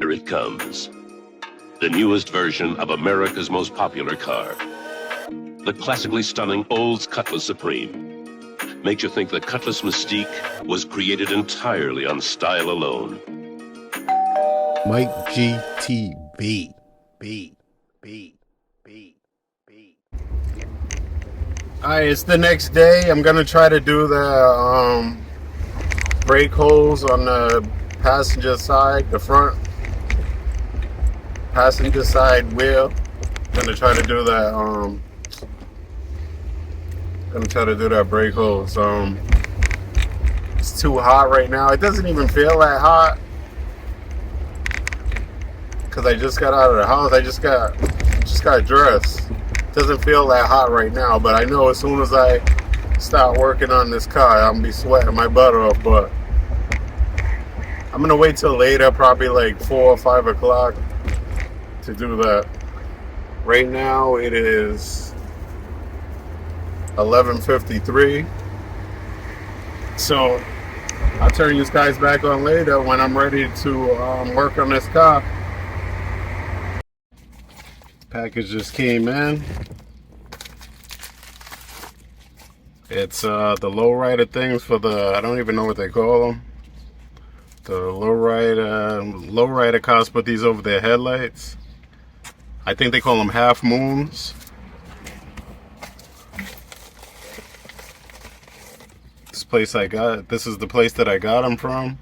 Here it comes. The newest version of America's most popular car. The classically stunning Olds Cutlass Supreme. Makes you think the Cutlass mystique was created entirely on style alone. Mike GTB. B. Alright, it's the next day. I'm gonna try to do the brake holes on the passenger side, the front passenger side wheel. Gonna try to do that. Gonna try to do that brake holes. It's too hot right now. It doesn't even feel that hot because I just got out of the house. I just got dressed. Doesn't feel that hot right now, but I know as soon as I start working on this car, I'm gonna be sweating my butt off. But I'm gonna wait till later, probably like 4 or 5 o'clock, to do that. Right now it is 11:53, so I'll turn you guys back on later when I'm ready to work on this car. Package just came in. It's the lowrider things for the, I don't even know what they call them. The lowrider cars put these over their headlights. I think they call them half moons. This is the place that I got them from.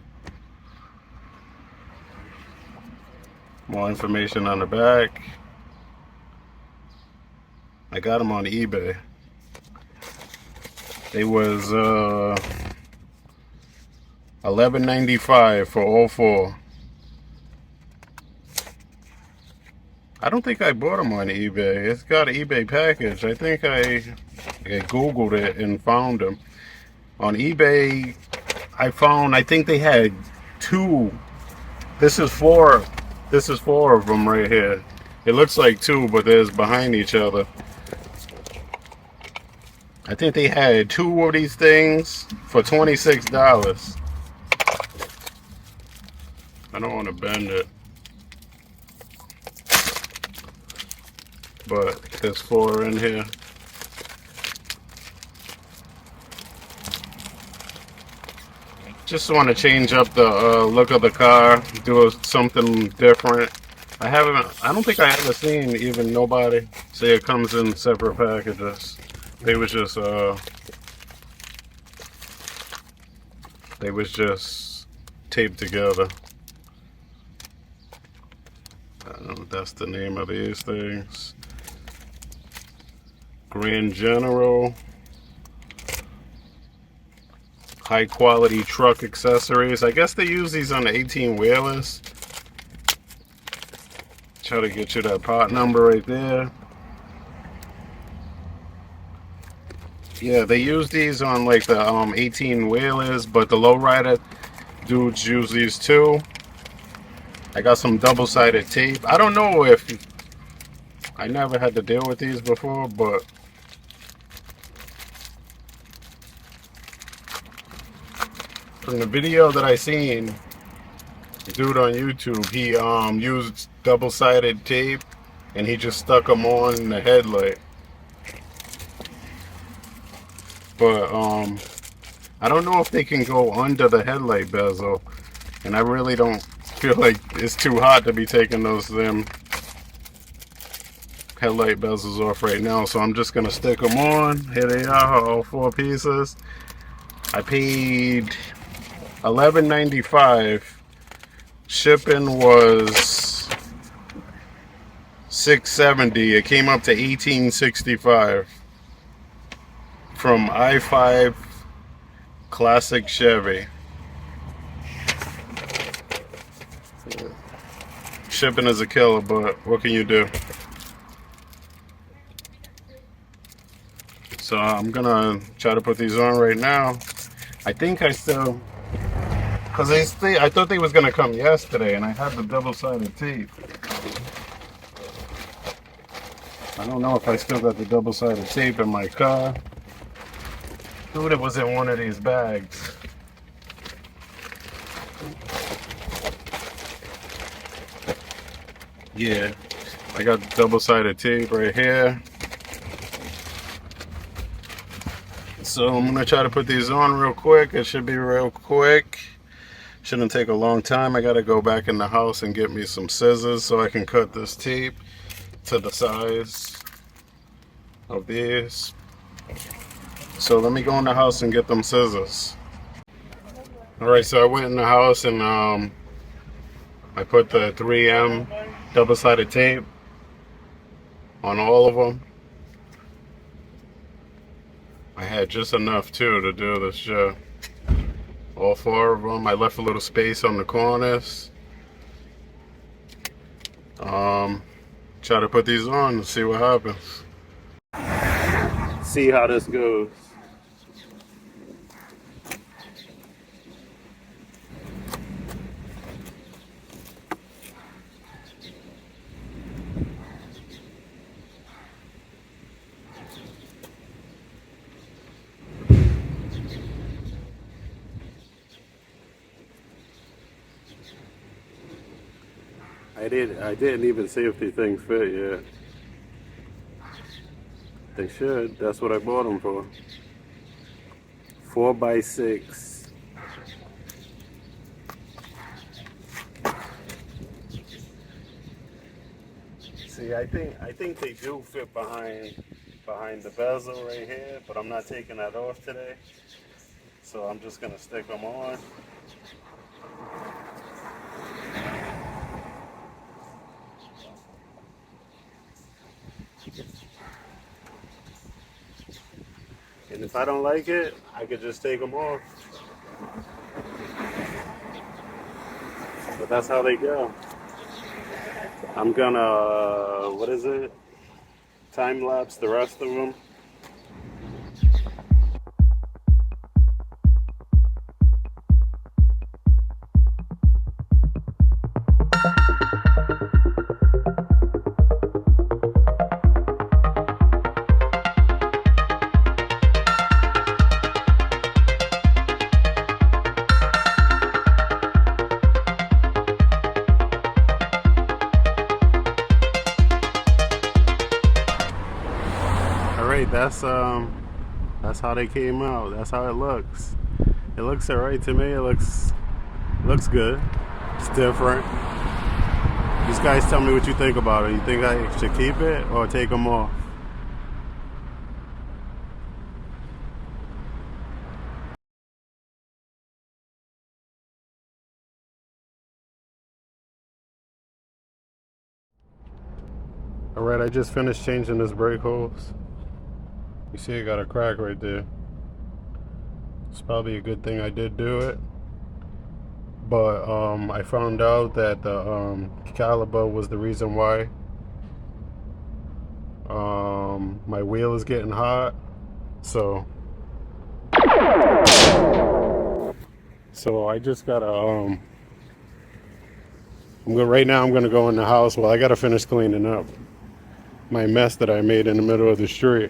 More information on the back. I got them on eBay. It was $11.95 for all 4. I don't think I bought them on eBay. It's got an eBay package. I think I Googled it and found them. On eBay, I think they had 2. This is 4 of them right here. It looks like 2, but there's behind each other. I think they had 2 of these things for $26. I don't want to bend it, but there's 4 in here. Just want to change up the look of the car, do something different. I don't think I ever seen even nobody say it comes in separate packages. They was just taped together. That's the name of these things. Grand General. High quality truck accessories. I guess they use these on the 18-wheelers. Try to get you that part number right there. Yeah, they use these on like the 18-wheelers, but the lowrider dudes use these too. I got some double-sided tape. I don't know if I never had to deal with these before, but from the video that I seen, the dude on YouTube, he used double-sided tape and he just stuck them on the headlight. But I don't know if they can go under the headlight bezel, and I really don't feel like it's too hot to be taking those headlight bezels off right now. So I'm just gonna stick them on. Here they are, all 4 pieces. I paid $11.95. Shipping was $6.70. It came up to $18.65 from I-5 Classic Chevy. Shipping is a killer, but what can you do? So I'm gonna try to put these on right now. I think I still, because I thought they was gonna come yesterday, and I had the double-sided tape. I don't know if I still got the double-sided tape in my car. Dude, it was in one of these bags. Yeah, I got double-sided tape right here. So I'm gonna try to put these on real quick. It should be real quick. Shouldn't take a long time. I gotta go back in the house and get me some scissors so I can cut this tape to the size of these. So let me go in the house and get them scissors. Alright, so I went in the house and I put the 3M double-sided tape on all of them. I had just enough too to do this job. All 4 of them. I left a little space on the corners. Try to put these on and see what happens. See how this goes. I didn't even see if these things fit yet. They should. That's what I bought them for. 4x6. See, I think they do fit behind the bezel right here, but I'm not taking that off today. So I'm just gonna stick them on. And if I don't like it, I could just take them off. But that's how they go. I'm gonna, what is it? Time lapse the rest of them. Alright, that's how they came out. That's how it looks. It looks alright to me. It looks good. It's different. These guys tell me what you think about it. You think I should keep it or take them off? Alright, I just finished changing this brake hose. You see it got a crack right there. It's probably a good thing I did do it. But I found out that the caliper was the reason why. My wheel is getting hot. So I just gotta right now I'm gonna go in the house. Well, I gotta finish cleaning up my mess that I made in the middle of the street.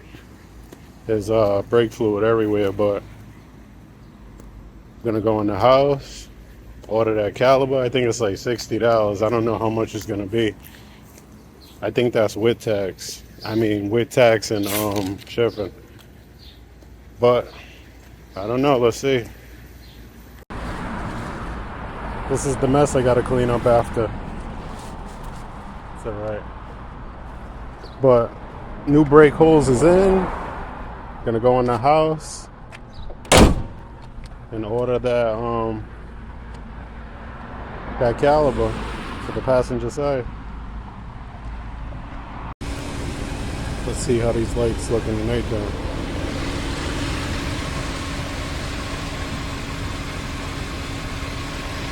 There's brake fluid everywhere, but I'm gonna go in the house, order that caliber. I think it's like $60. I don't know how much it's gonna be. I think that's with tax. I mean, with tax and shipping. But I don't know. Let's see. This is the mess I gotta clean up after. It's alright. But new brake holes is in. Gonna go in the house and order that that caliber for the passenger side. Let's see how these lights look in the nighttime.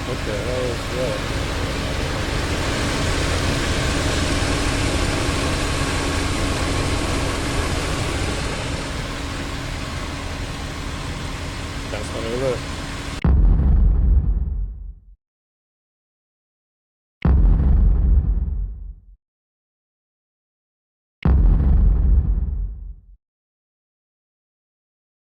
What the hell is that? That's how they look.